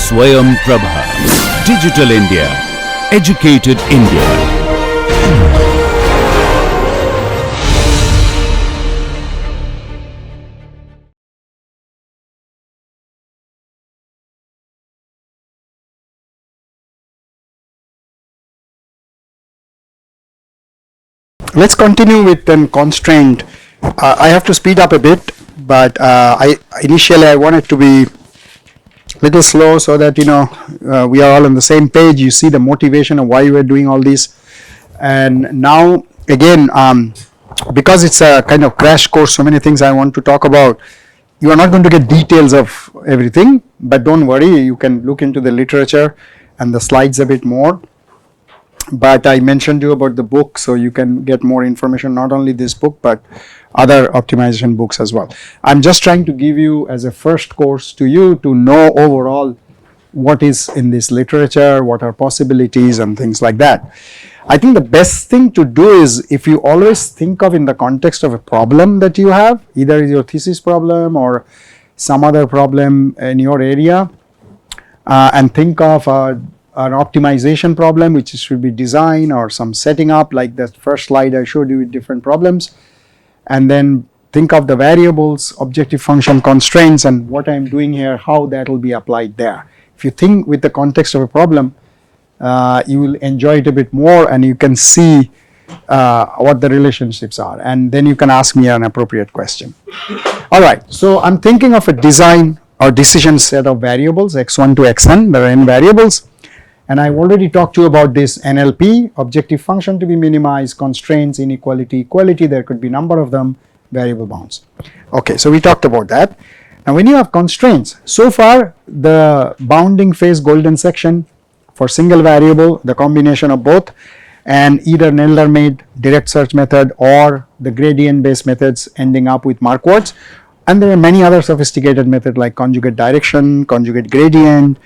SwayamPrabha. Digital India. Educated India. Let's continue with constraint. I have to speed up a bit, but initially I want it to be a little slow so that we are all on the same page. You see the motivation of why we're doing all this. And now again, because it's a kind of crash course, so many things I want to talk about. You are not going to get details of everything, but don't worry, you can look into the literature and the slides a bit more. But I mentioned to you about the book, so you can get more information, not only this book but other optimization books as well. I'm just trying to give you as a first course to you to know overall what is in this literature, what are possibilities and things like that. I think the best thing to do is, if you always think of in the context of a problem that you have, either is your thesis problem or some other problem in your area, and think of an optimization problem which should be design or some setting up, like that first slide I showed you with different problems, and then think of the variables, objective function, constraints, and what I am doing here, how that will be applied there. If you think with the context of a problem, you will enjoy it a bit more and you can see what the relationships are, and then you can ask me an appropriate question. Alright, so I'm thinking of a design or decision set of variables x1 to xn, there are n variables. And I've already talked to you about this NLP, objective function to be minimized, constraints, inequality, equality, there could be number of them, variable bounds. Okay, so we talked about that. Now when you have constraints, so far the bounding phase golden section for single variable, the combination of both, and either Nelder-made direct search method or the gradient based methods ending up with marquards. And there are many other sophisticated methods like conjugate direction, conjugate gradient,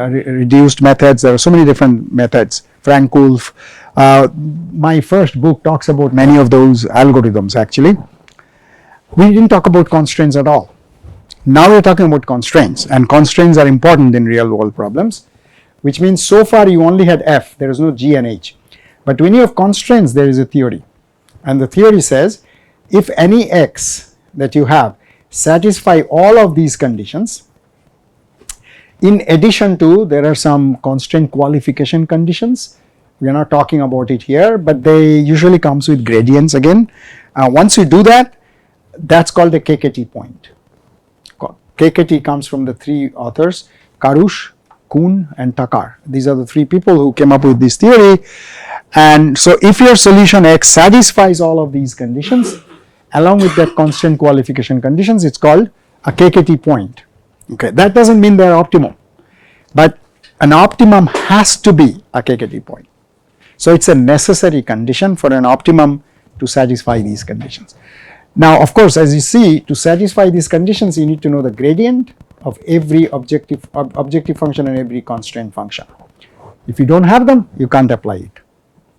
reduced methods. There are so many different methods. Frank-Wolf. My first book talks about many of those algorithms actually. We didn't talk about constraints at all. Now we're talking about constraints, and constraints are important in real world problems, which means so far you only had F, there is no G and H. But when you have constraints, there is a theory, and the theory says if any x that you have satisfy all of these conditions, in addition to there are some constraint qualification conditions, we are not talking about it here, but they usually comes with gradients again. Once you do that, that's called a KKT point. KKT comes from the three authors, Karush, Kuhn and Takar. These are the three people who came up with this theory. And so if your solution X satisfies all of these conditions along with that constraint qualification conditions, it's called a KKT point. Okay, that doesn't mean they're optimum, but an optimum has to be a KKT point. So it's a necessary condition for an optimum to satisfy these conditions. Now of course, as you see, to satisfy these conditions you need to know the gradient of every objective function and every constraint function. If you don't have them, you can't apply it.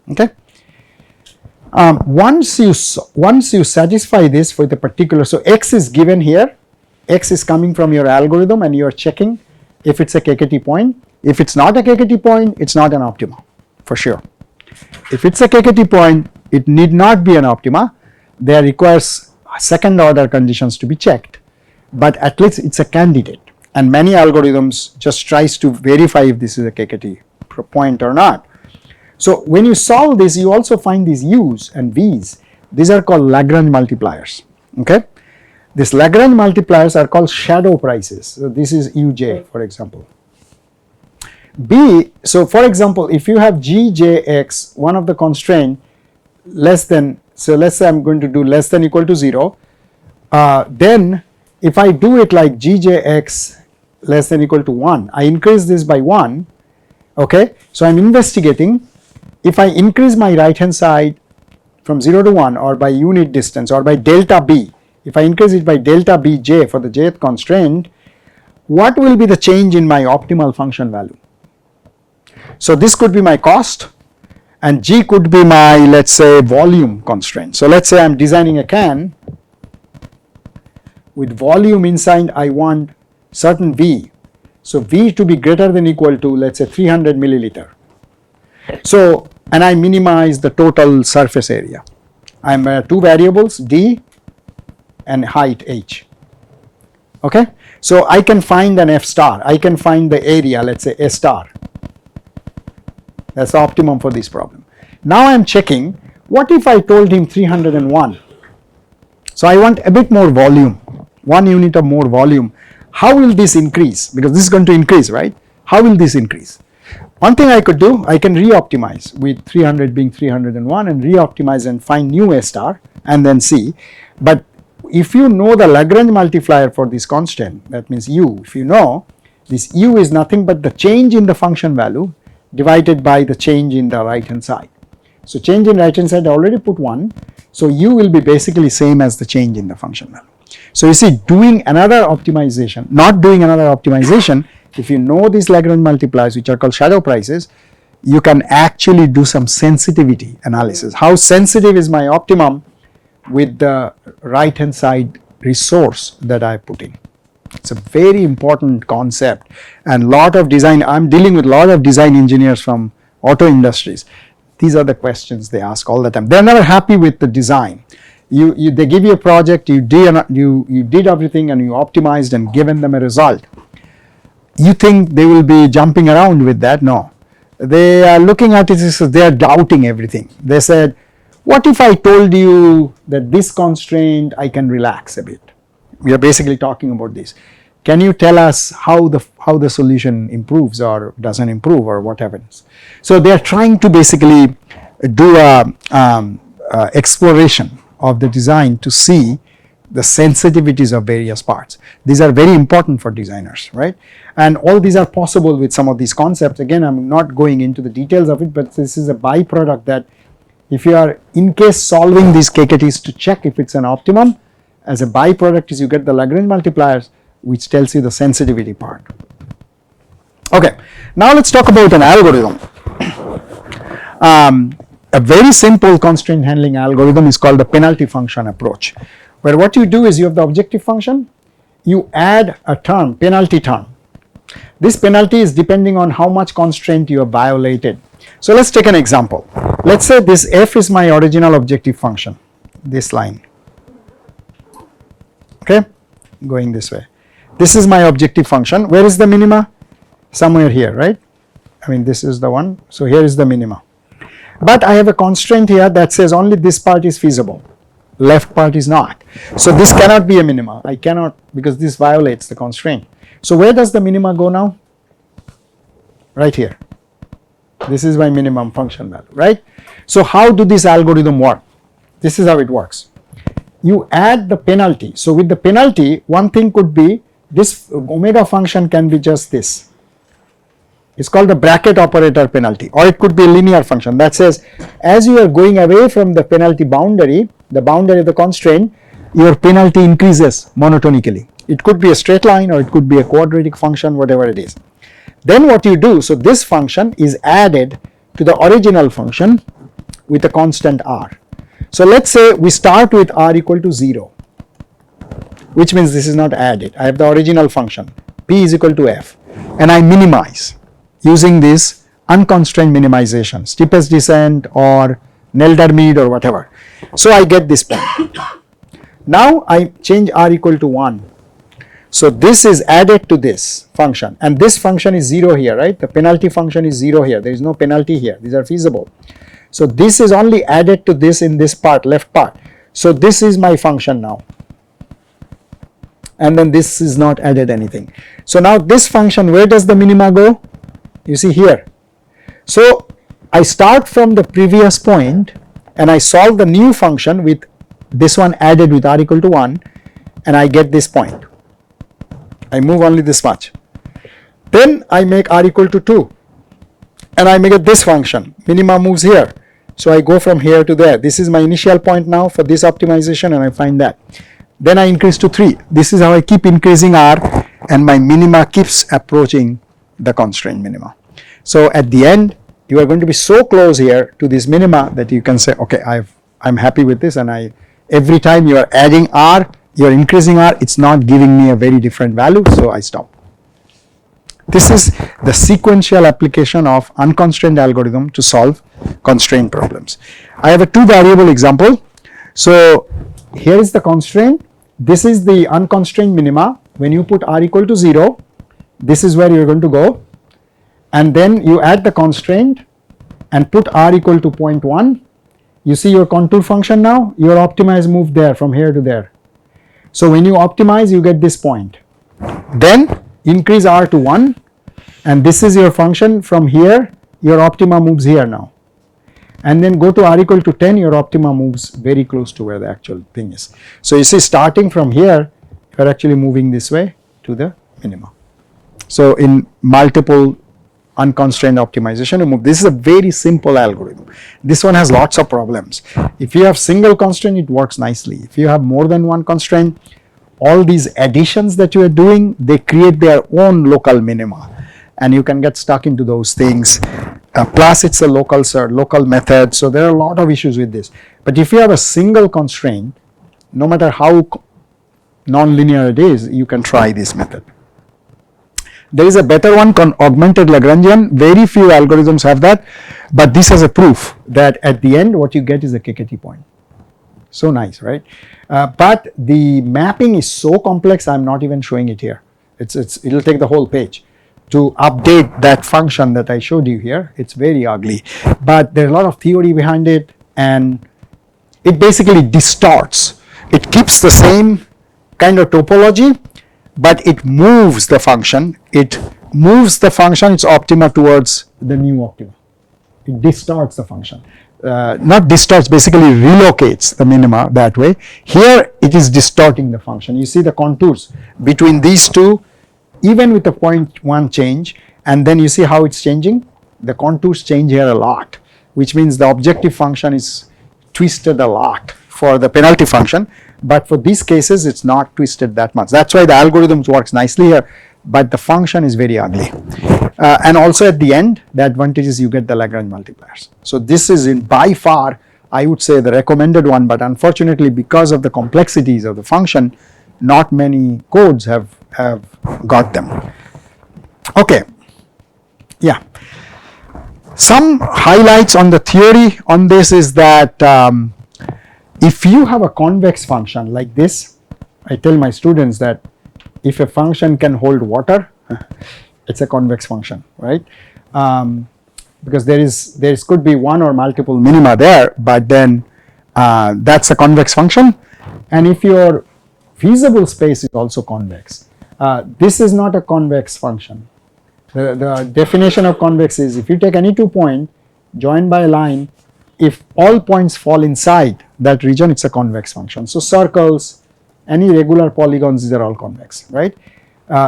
Okay. Once you satisfy this for the particular, so x is given here, x is coming from your algorithm and you are checking if it's a KKT point. If it's not a KKT point, it's not an optima for sure. If it's a KKT point, it need not be an optima. There requires second order conditions to be checked, but at least it's a candidate, and many algorithms just tries to verify if this is a KKT point or not. So when you solve this, you also find these u's and v's. These are called Lagrange multipliers. Okay, these Lagrange multipliers are called shadow prices. So this is uj, for example. B, so for example, if you have gjx, one of the constraint less than, so let's say I'm going to do less than equal to 0, then if I do it like gjx less than equal to 1, I increase this by 1. Okay, so I'm investigating if I increase my right hand side from 0 to 1 or by unit distance or by delta b, if I increase it by delta bj for the jth constraint, what will be the change in my optimal function value? So this could be my cost and g could be my, let's say, volume constraint. So let's say I'm designing a can with volume inside, I want certain V. So V to be greater than equal to, let's say, 300 milliliter. So, and I minimize the total surface area. I'm two variables, D and height H. Okay. So I can find an F star. I can find the area, let's say A star. That's the optimum for this problem. Now I'm checking, what if I told him 301? So I want a bit more volume, 1 unit of more volume. How will this increase? Because this is going to increase, right? How will this increase? One thing I could do, I can re-optimize with 300 being 301 and re-optimize and find new A star and then see. But if you know the Lagrange multiplier for this constant, that means U, if you know, this U is nothing but the change in the function value divided by the change in the right hand side. So change in right hand side I already put 1. So U will be basically same as the change in the function value. So you see, doing another optimization, not doing another optimization, if you know these Lagrange multipliers which are called shadow prices, you can actually do some sensitivity analysis. How sensitive is my optimum with the right hand side resource that I put in? It's a very important concept, and lot of design, I'm dealing with a lot of design engineers from auto industries. These are the questions they ask all the time. They're never happy with the design. They give you a project, you did everything and you optimized and given them a result. You think they will be jumping around with that? No. They are looking at it as they are doubting everything. They said, what if I told you that this constraint I can relax a bit? We are basically talking about this. Can you tell us how the solution improves or doesn't improve or what happens? So they are trying to basically do a exploration of the design to see the sensitivities of various parts. These are very important for designers, right? And all these are possible with some of these concepts. Again, I'm not going into the details of it, but this is a byproduct that if you are in case solving these KKTs to check if it's an optimum, as a byproduct is you get the Lagrange multipliers, which tells you the sensitivity part. Okay, now let's talk about an algorithm. A very simple constraint handling algorithm is called the penalty function approach, where what you do is you have the objective function, you add a term, penalty term. This penalty is depending on how much constraint you have violated. So let's take an example. Let's say this f is my original objective function, this line. Okay, going this way. This is my objective function. Where is the minima? Somewhere here, right? I mean, this is the one. So here is the minima. But I have a constraint here that says only this part is feasible, left part is not. So this cannot be a minima. I cannot, because this violates the constraint. So where does the minima go now? Right here. This is my minimum function value, right? So how do this algorithm work? This is how it works. You add the penalty. So with the penalty, one thing could be this omega function can be just this. It's called the bracket operator penalty, or it could be a linear function that says as you are going away from the penalty boundary, the boundary of the constraint, your penalty increases monotonically. It could be a straight line or it could be a quadratic function, whatever it is. Then what you do, so this function is added to the original function with a constant r. So let's say we start with r equal to 0, which means this is not added. I have the original function, p is equal to f, and I minimize using this unconstrained minimization, steepest descent or Nelder-Mead or whatever. So I get this point. Now I change r equal to 1. So this is added to this function, and this function is 0 here, right? The penalty function is 0 here. There is no penalty here. These are feasible. So this is only added to this in this part, left part. So this is my function now. And then this is not added anything. So now this function, where does the minima go? You see here. So I start from the previous point and I solve the new function with this one added with r equal to 1, and I get this point. I move only this much. Then I make r equal to 2 and I make it this function. Minima moves here. So I go from here to there. This is my initial point now for this optimization, and I find that. Then I increase to 3. This is how I keep increasing r, and my minima keeps approaching the constraint minima. So at the end, you are going to be so close here to this minima that you can say, okay, I'm happy with this, and every time you are adding r, you're increasing R, it's not giving me a very different value, so I stop. This is the sequential application of unconstrained algorithm to solve constraint problems. I have a 2 variable example. So here is the constraint. This is the unconstrained minima. When you put R equal to 0, this is where you're going to go. And then you add the constraint and put R equal to 0.1. You see your contour function now, your optima is moved there from here to there. So when you optimize, you get this point. Then increase R to 1, and this is your function. From here, your optima moves here now. And then go to R equal to 10, your optima moves very close to where the actual thing is. So you see, starting from here, you are actually moving this way to the minima. So in multiple unconstrained optimization, you move. This is a very simple algorithm. This one has lots of problems. If you have single constraint, it works nicely. If you have more than one constraint, all these additions that you are doing, they create their own local minima, and you can get stuck into those things. Plus it's a local method, so there are a lot of issues with this. But if you have a single constraint, no matter how non-linear it is, you can try this method. There is a better one, augmented Lagrangian. Very few algorithms have that, but this has a proof that at the end what you get is a KKT point. So nice, right? But the mapping is so complex, I'm not even showing it here. It'll take the whole page to update that function that I showed you here. It's very ugly, but there's a lot of theory behind it, and it basically distorts. It keeps the same kind of topology, but it moves the function. Its optima towards the new optima. It distorts the function. Not distorts, basically relocates the minima that way. Here it is distorting the function. You see the contours between these two, even with the 0.1 change, and then you see how it's changing. The contours change here a lot, which means the objective function is twisted a lot for the penalty function, but for these cases it's not twisted that much. That's why the algorithm works nicely here, but the function is very ugly. And also at the end, the advantage is you get the Lagrange multipliers. So this is by far, I would say, the recommended one, but unfortunately because of the complexities of the function, not many codes have got them. Okay, yeah. Some highlights on the theory on this is that if you have a convex function like this, I tell my students that if a function can hold water, it's a convex function, right? Because there could be one or multiple minima there, but then that's a convex function. And if your feasible space is also convex, this is not a convex function. The definition of convex is if you take any 2 points joined by a line, if all points fall inside that region, it's a convex function. So circles, any regular polygons, these are all convex, right?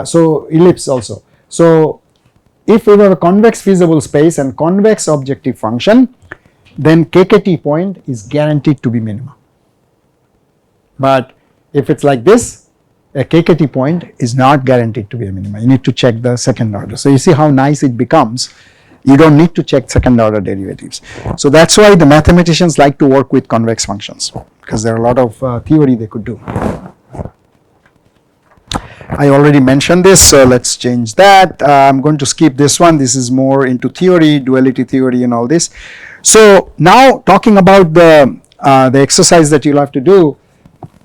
So ellipse also. So if we have a convex feasible space and convex objective function, then KKT point is guaranteed to be minima. But if it's like this, a KKT point is not guaranteed to be a minima. You need to check the second order. So you see how nice it becomes. You don't need to check second order derivatives. So that's why the mathematicians like to work with convex functions, because there are a lot of theory they could do. I already mentioned this, so let's change that. I'm going to skip this one. This is more into theory, duality theory and all this. So now talking about the exercise that you'll have to do,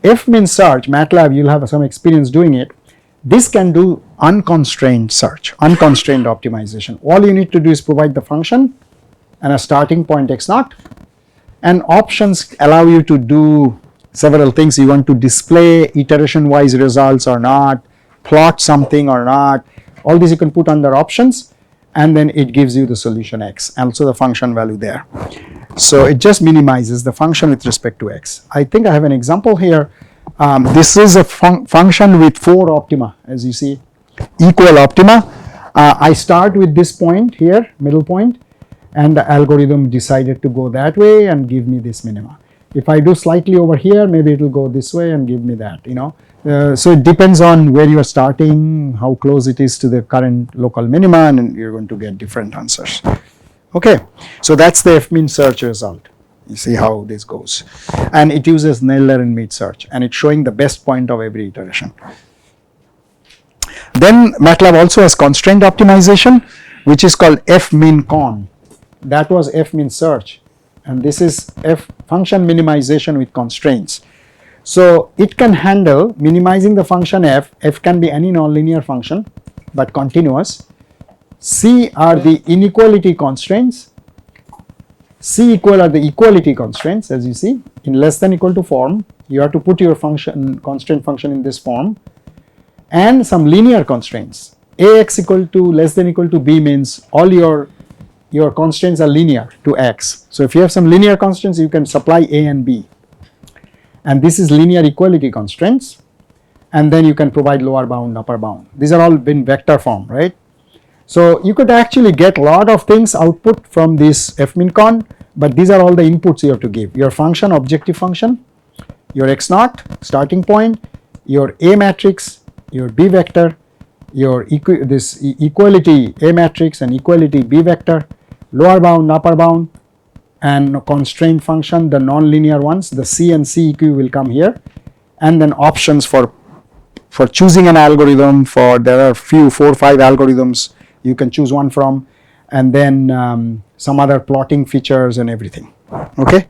F-min search, MATLAB, you'll have some experience doing it. This can do unconstrained search, unconstrained optimization. All you need to do is provide the function and a starting point x0, and options allow you to do several things. You want to display iteration wise results or not, plot something or not. All these you can put under options, and then it gives you the solution x, and also the function value there. So it just minimizes the function with respect to x. I think I have an example here. This is a function with 4 optima, as you see, equal optima. I start with this point here, middle point, and the algorithm decided to go that way and give me this minima. If I do slightly over here, maybe it will go this way and give me that, you know. So it depends on where you are starting, how close it is to the current local minima, and you're going to get different answers. Okay, so that's the F-min search result. You see how this goes. And it uses Naylor and Mead search, and it's showing the best point of every iteration. Then MATLAB also has constraint optimization, which is called fmin_con. That was fmin search, and this is function minimization with constraints. So it can handle minimizing the function f. F can be any nonlinear function but continuous. C are the inequality constraints. C equal are the equality constraints, as you see. In less than equal to form, you have to put your constraint function in this form, and some linear constraints. Ax equal to less than equal to b means all your constraints are linear to x. So if you have some linear constraints, you can supply a and b. And this is linear equality constraints, and then you can provide lower bound, upper bound. These are all in vector form, right? So you could actually get a lot of things output from this fmin_con, but these are all the inputs you have to give. Your function, objective function, your x0 starting point, your A matrix, your B vector, your equality A matrix and equality B vector, lower bound, upper bound, and constraint function, the nonlinear ones, the C and CEQ will come here, and then options for choosing an algorithm. There are 4 or 5 algorithms you can choose one from, and then some other plotting features and everything. Okay.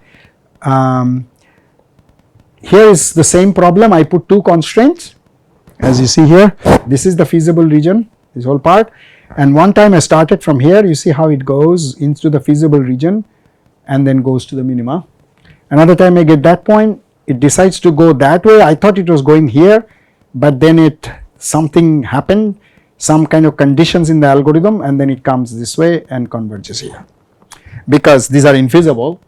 Here is the same problem. I put 2 constraints, as you see here. This is the feasible region, this whole part, and one time I started from here. You see how it goes into the feasible region and then goes to the minima. Another time I get that point, it decides to go that way. I thought it was going here, but then something happened, some kind of conditions in the algorithm, and then it comes this way and converges here. Because these are infeasible,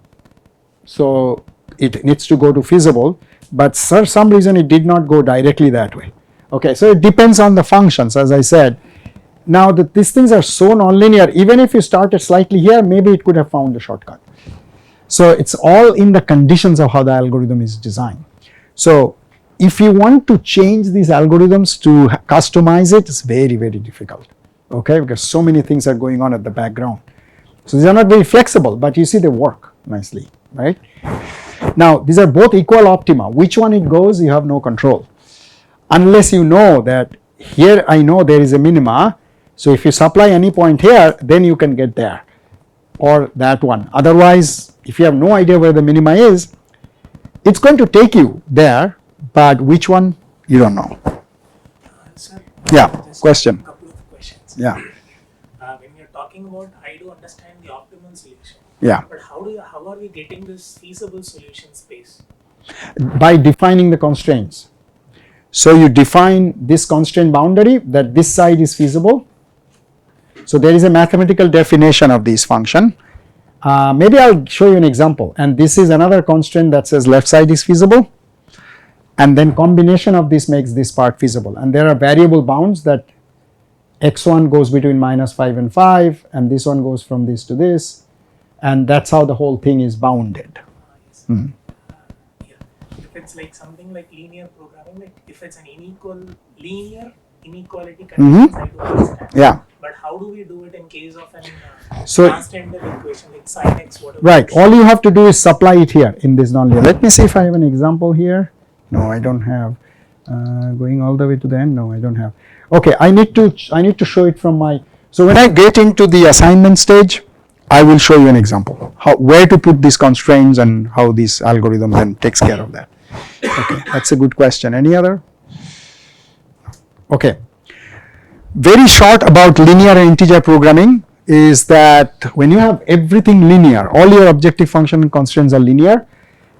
so it needs to go to feasible, but for some reason it did not go directly that way. Okay, so it depends on the functions, as I said. Now that these things are so nonlinear, even if you started slightly here, maybe it could have found a shortcut. So it's all in the conditions of how the algorithm is designed. So if you want to change these algorithms to customize it, it's very, very difficult. Okay, because so many things are going on at the background. So these are not very flexible, but you see they work nicely, right? Now these are both equal optima. Which one it goes, you have no control. Unless you know that here I know there is a minima, so if you supply any point here, then you can get there, or that one. Otherwise, if you have no idea where the minima is, it's going to take you there, but which one, you don't know. Sir, Yeah, just question. a couple of questions. Yeah, When you're talking about, I do understand the optimal solution. yeah. But how are we getting this feasible solution space? By defining the constraints. So you define this constraint boundary that this side is feasible. So there is a mathematical definition of this function. Maybe I'll show you an example, and this is another constraint that says left side is feasible, and then combination of this makes this part feasible, and there are variable bounds that x1 goes between -5 and 5, and this one goes from this to this, and that's how the whole thing is bounded. Yes. Yeah. If it's like something like linear programming, like if it's an linear inequality conditions, I do understand. Yeah. But how do we do it in case of an So- transcendental equation like sin x, whatever? Right, all you have to do is supply it here in this nonlinear. Let me see if I have an example here. No, I don't have. Going all the way to the end, no, I don't have. Okay, I need to show it from my. So when I get into the assignment stage, I will show you an example where to put these constraints and how this algorithm then takes care of that. Okay, that's a good question. Any other? Okay, very short about linear and integer programming is that when you have everything linear, all your objective function and constraints are linear,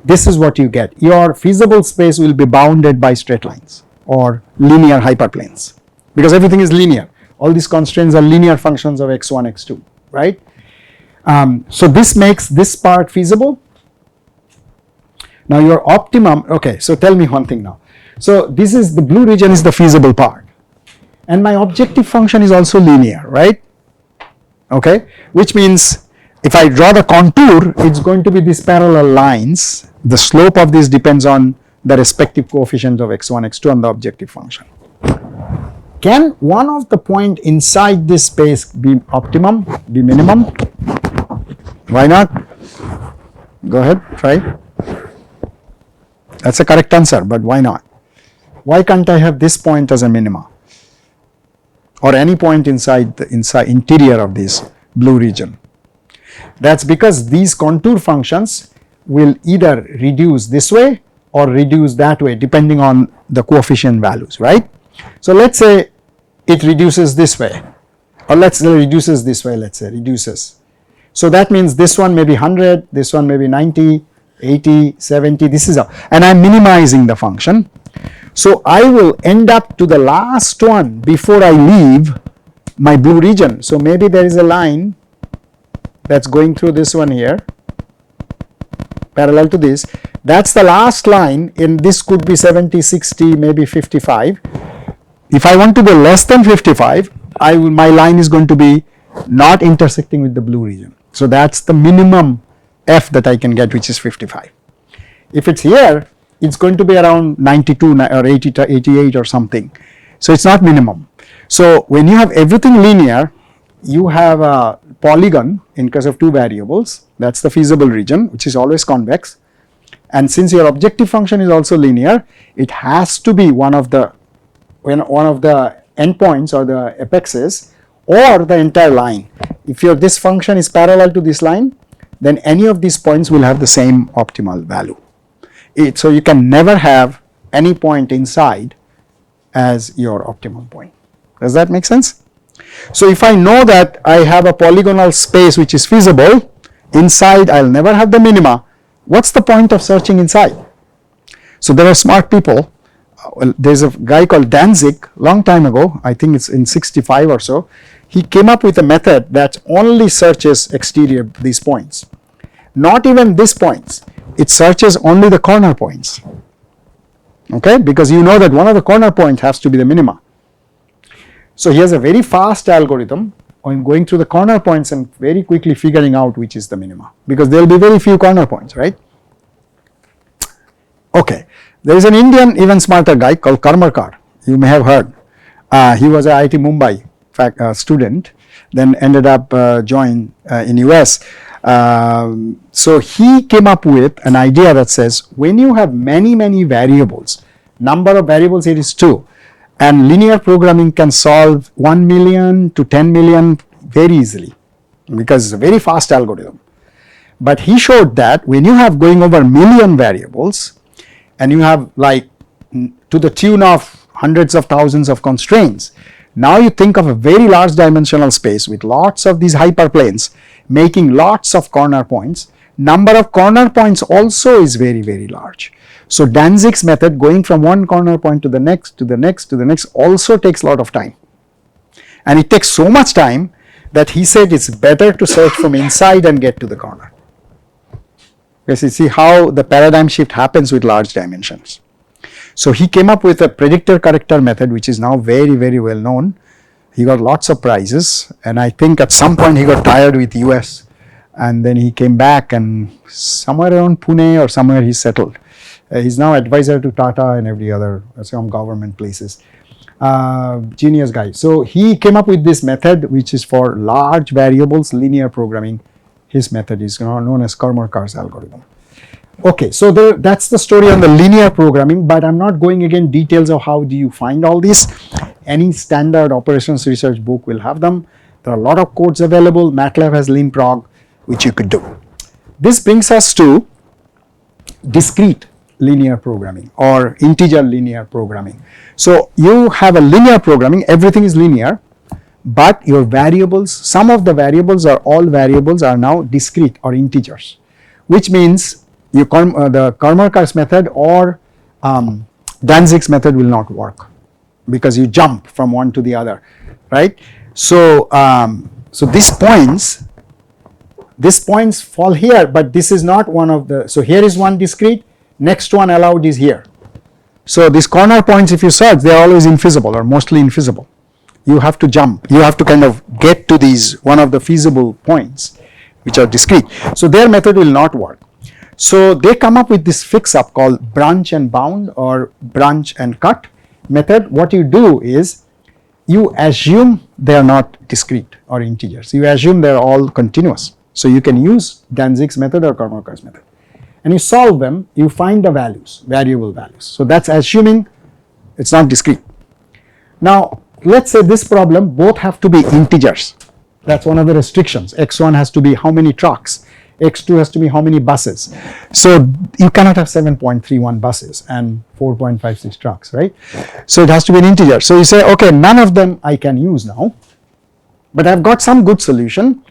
this is what you get. Your feasible space will be bounded by straight lines or linear hyperplanes, because everything is linear. All these constraints are linear functions of x1, x2, right? So this makes this part feasible. Now your optimum, okay, so tell me one thing now. So this is the blue region is the feasible part, and my objective function is also linear, right? Okay, which means if I draw the contour, it's going to be these parallel lines. The slope of this depends on the respective coefficients of x1, x2 and the objective function. Can one of the point inside this space be optimum, be minimum? Why not? Go ahead, try. That's the correct answer, but why not? Why can't I have this point as a minima? Or any point inside the interior of this blue region? That's because these contour functions will either reduce this way or reduce that way depending on the coefficient values, right? So let's say it reduces this way, or let's say reduces this way, let's say reduces. So that means this one may be 100, this one may be 90, 80, 70, this is and I'm minimizing the function. So I will end up to the last one before I leave my blue region. So maybe there is a line that's going through this one here, parallel to this. That's the last line, and this could be 70, 60, maybe 55. If I want to go less than 55, my line is going to be not intersecting with the blue region. So that's the minimum f that I can get, which is 55. If it's here, it's going to be around 92 or 80 to 88 or something. So it's not minimum. So when you have everything linear, you have a polygon in case of two variables. That's the feasible region, which is always convex. And since your objective function is also linear, it has to be one of the endpoints or the apexes or the entire line. If this function is parallel to this line, then any of these points will have the same optimal value. So you can never have any point inside as your optimal point. Does that make sense? So if I know that I have a polygonal space which is feasible, inside I'll never have the minima, what's the point of searching inside? So there are smart people. There's a guy called Danzig, long time ago, I think it's in 65 or so. He came up with a method that only searches exterior these points. Not even these points. It searches only the corner points. Okay, because you know that one of the corner points has to be the minima. So he has a very fast algorithm on going through the corner points and very quickly figuring out which is the minima, because there will be very few corner points, right? Okay, there is an Indian even smarter guy called Karmarkar. You may have heard. He was an IIT Mumbai student, then ended up joined in US. So he came up with an idea that says when you have many variables, number of variables here is 2, and linear programming can solve 1 million to 10 million very easily because it's a very fast algorithm. But he showed that when you have going over million variables and you have like to the tune of hundreds of thousands of constraints, now you think of a very large dimensional space with lots of these hyperplanes making lots of corner points. Number of corner points also is very large. So Danzig's method, going from one corner point to the next, to the next, to the next, also takes a lot of time. And it takes so much time that he said it's better to search from inside and get to the corner. Because you see how the paradigm shift happens with large dimensions. So he came up with a predictor corrector method, which is now very well known. He got lots of prizes, and I think at some point he got tired with US, and then he came back, and somewhere around Pune or somewhere he settled. He's now advisor to Tata and every other some government places. Genius guy. So he came up with this method which is for large variables linear programming. His method is known as Karmarkar's algorithm. Okay, so that's the story on the linear programming, but I'm not going again details of how do you find all this. Any standard operations research book will have them. There are a lot of codes available. MATLAB has linprog, which you could do. This brings us to discrete linear programming or integer linear programming. So you have a linear programming, everything is linear, but your variables, some of the variables or all variables are now discrete or integers, which means the Karmarkar's method or Danzig's method will not work because you jump from one to the other, right? So, so these points fall here, but this is not one of the, so here is one discrete, next one allowed is here. So these corner points, if you search, they are always infeasible or mostly infeasible. You have to jump, you have to kind of get to these one of the feasible points which are discrete. So their method will not work. So they come up with this fix up called branch and bound or branch and cut method. What you do is you assume they are not discrete or integers. You assume they are all continuous. So you can use Danzig's method or Karmarkar's method. and you solve them, you find the values, variable values. So that's assuming it's not discrete. Now let's say this problem both have to be integers. That's one of the restrictions. X1 has to be how many trucks, X2 has to be how many buses. So you cannot have 7.31 buses and 4.56 trucks, right? So it has to be an integer. So you say, okay, none of them I can use now, but I've got some good solution.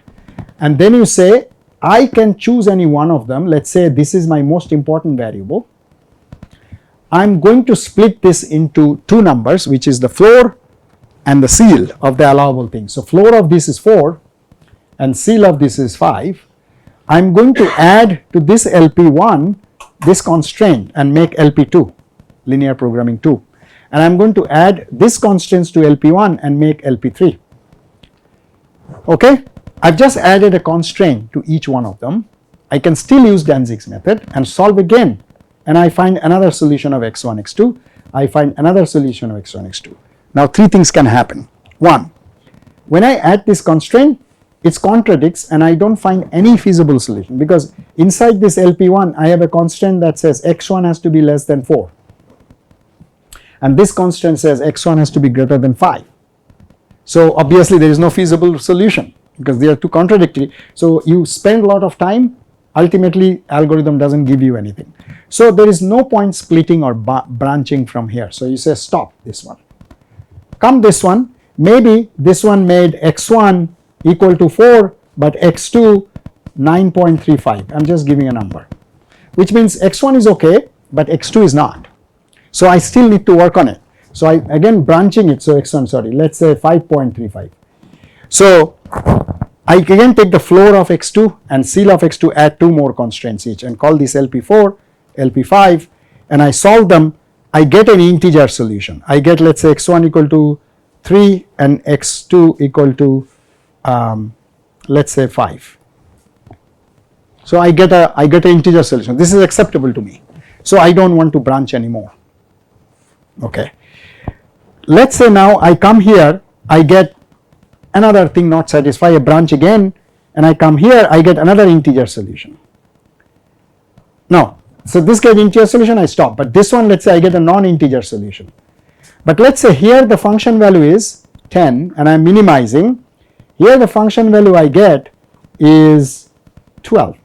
And then you say, I can choose any one of them. Let's say this is my most important variable. I'm going to split this into two numbers, which is the floor and the ceil of the allowable thing. So floor of this is 4 and ceil of this is 5. I'm going to add to this LP1 this constraint and make LP2, linear programming 2. And I'm going to add this constraints to LP1 and make LP3. Okay, I've just added a constraint to each one of them. I can still use Danzig's method and solve again, and I find another solution of x1, x2. I find another solution of x1, x2. Now three things can happen. One, when I add this constraint, it contradicts and I don't find any feasible solution, because inside this LP1 I have a constraint that says x1 has to be less than 4, and this constraint says x1 has to be greater than 5. So obviously there is no feasible solution because they are too contradictory. So you spend a lot of time, ultimately algorithm doesn't give you anything. So there is no point splitting or branching from here. So you say stop this one. Come this one, maybe this one made x1 equal to 4 but x2 9.35. I'm just giving a number, which means x1 is okay but x2 is not. So I still need to work on it. So I again branching it, so x1, sorry, let's say 5.35. So I again take the floor of x2 and ceil of x2, add two more constraints each and call this LP4, LP5, and I solve them. I get an integer solution. I get, let's say, x1 equal to 3 and x2 equal to let's say 5. So I get an integer solution. This is acceptable to me. So I don't want to branch anymore. Okay. Let's say now I come here, I get another thing not satisfy, a branch again, and I come here, I get another integer solution. Now, so this gets integer solution, I stop. But this one, let's say I get a non-integer solution. But let's say here the function value is 10 and I'm minimizing. Here the function value I get is 12.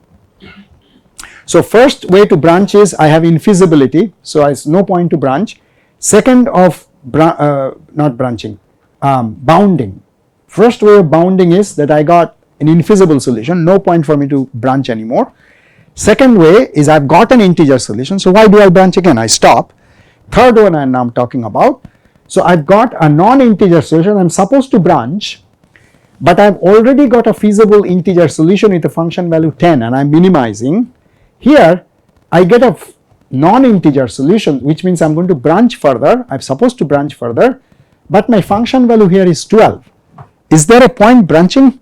So first way to branch is I have infeasibility, so there's no point to branch. Second of not branching, bounding. First way of bounding is that I got an infeasible solution, no point for me to branch anymore. Second way is I've got an integer solution, so why do I branch again? I stop. Third one I'm talking about, so I've got a non-integer solution, I'm supposed to branch, but I've already got a feasible integer solution with a function value 10 and I'm minimizing. Here I get a non-integer solution, which means I'm going to branch further, I'm supposed to branch further, but my function value here is 12. Is there a point branching?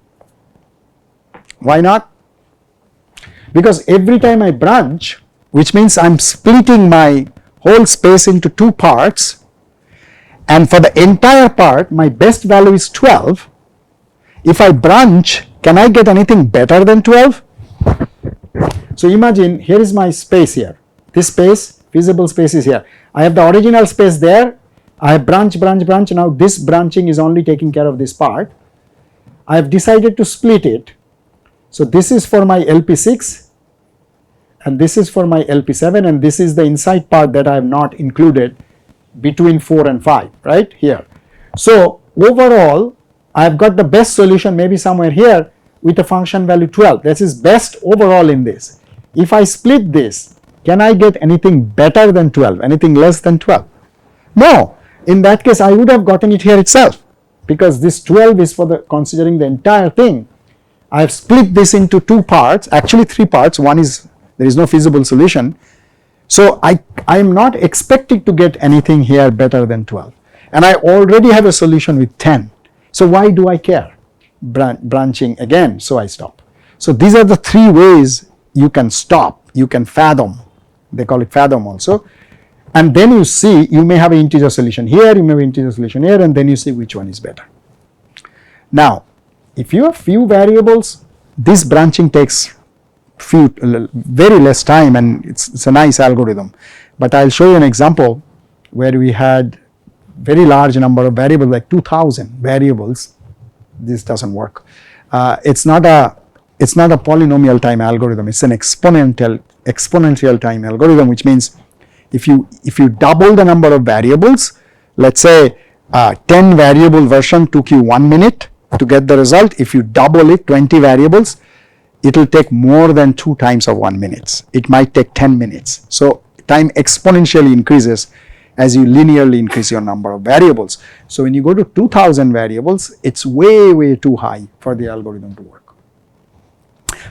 Why not? Because every time I branch, which means I'm splitting my whole space into two parts, and for the entire part my best value is 12. If I branch, can I get anything better than 12? So imagine here is my space here. This space, feasible space is here. I have the original space there. I have branch. Now this branching is only taking care of this part. I have decided to split it. So this is for my LP6 and this is for my LP7, and this is the inside part that I have not included between 4 and 5, right here. So overall I have got the best solution maybe somewhere here with a function value 12. This is best overall in this. If I split this, can I get anything better than 12, anything less than 12? No. In that case I would have gotten it here itself, because this 12 is for the considering the entire thing. I have split this into two parts, actually three parts. One is there is no feasible solution. So I am not expecting to get anything here better than 12, and I already have a solution with 10. So why do I care? Branching again, so I stop. So these are the three ways you can stop, you can fathom. They call it fathom also. And then you see, you may have an integer solution here, you may have an integer solution here, and then you see which one is better. Now, if you have few variables, this branching takes very less time, and it's a nice algorithm. But I'll show you an example where we had very large number of variables, like 2000 variables. This doesn't work. It's not a polynomial time algorithm. It's an exponential time algorithm, which means if you double the number of variables, let's say 10 variable version took you 1 minute to get the result. If you double it, 20 variables, it will take more than 2 times of 1 minute. It might take 10 minutes. So time exponentially increases as you linearly increase your number of variables. So when you go to 2000 variables, it's way too high for the algorithm to work.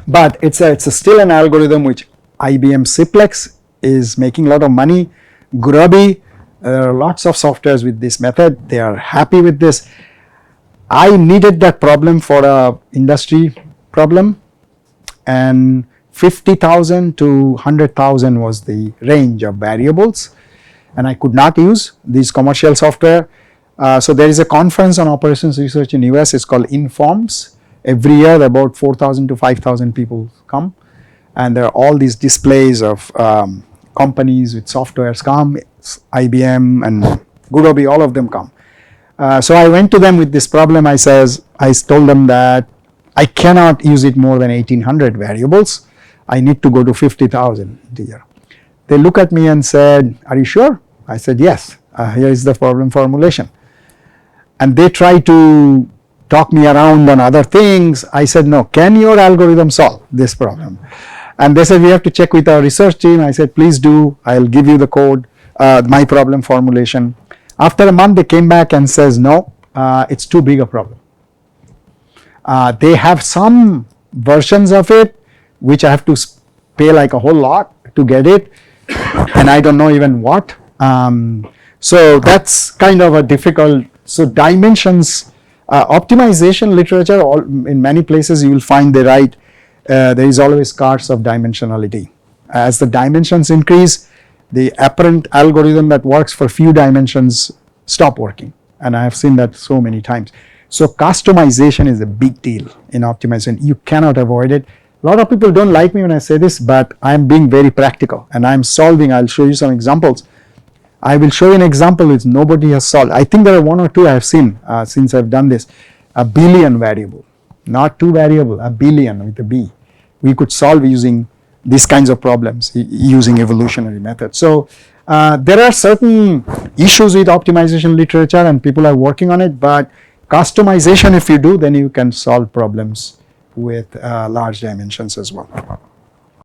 But it's still an algorithm which IBM Simplex is making a lot of money. Grubby, there are lots of softwares with this method. They are happy with this. I needed that problem for a industry problem, and 50,000 to 100,000 was the range of variables, and I could not use these commercial software. So there is a conference on operations research in US. It's called Informs. Every year about 4,000 to 5,000 people come, and there are all these displays of companies with softwares come. IBM and Gurobi, all of them come. So I went to them with this problem. I told them that I cannot use it more than 1,800 variables. I need to go to 50,000 here. They look at me and said, "Are you sure?" I said, "Yes, here is the problem formulation." And they try to talk me around on other things. I said, "No, can your algorithm solve this problem?" And they said, "We have to check with our research team." I said, "Please do. I'll give you the code, my problem formulation." After a month, they came back and says, "No, it's too big a problem." They have some versions of it which I have to pay like a whole lot to get it, and I don't know even what. So that's kind of a difficult. So dimensions, optimization literature, in many places you will find they write there is always scarce of dimensionality. As the dimensions increase, the apparent algorithm that works for few dimensions stop working, and I have seen that so many times. So customization is a big deal in optimization. You cannot avoid it. A lot of people don't like me when I say this, but I am being very practical and I am solving. I'll show you some examples. I will show you an example which nobody has solved. I think there are 1 or 2 I have seen since I've done this. A billion variable, not 2 variable, a billion with a B. We could solve using these kinds of problems using evolutionary methods. So there are certain issues with optimization literature and people are working on it, but customization, if you do, then you can solve problems with large dimensions as well.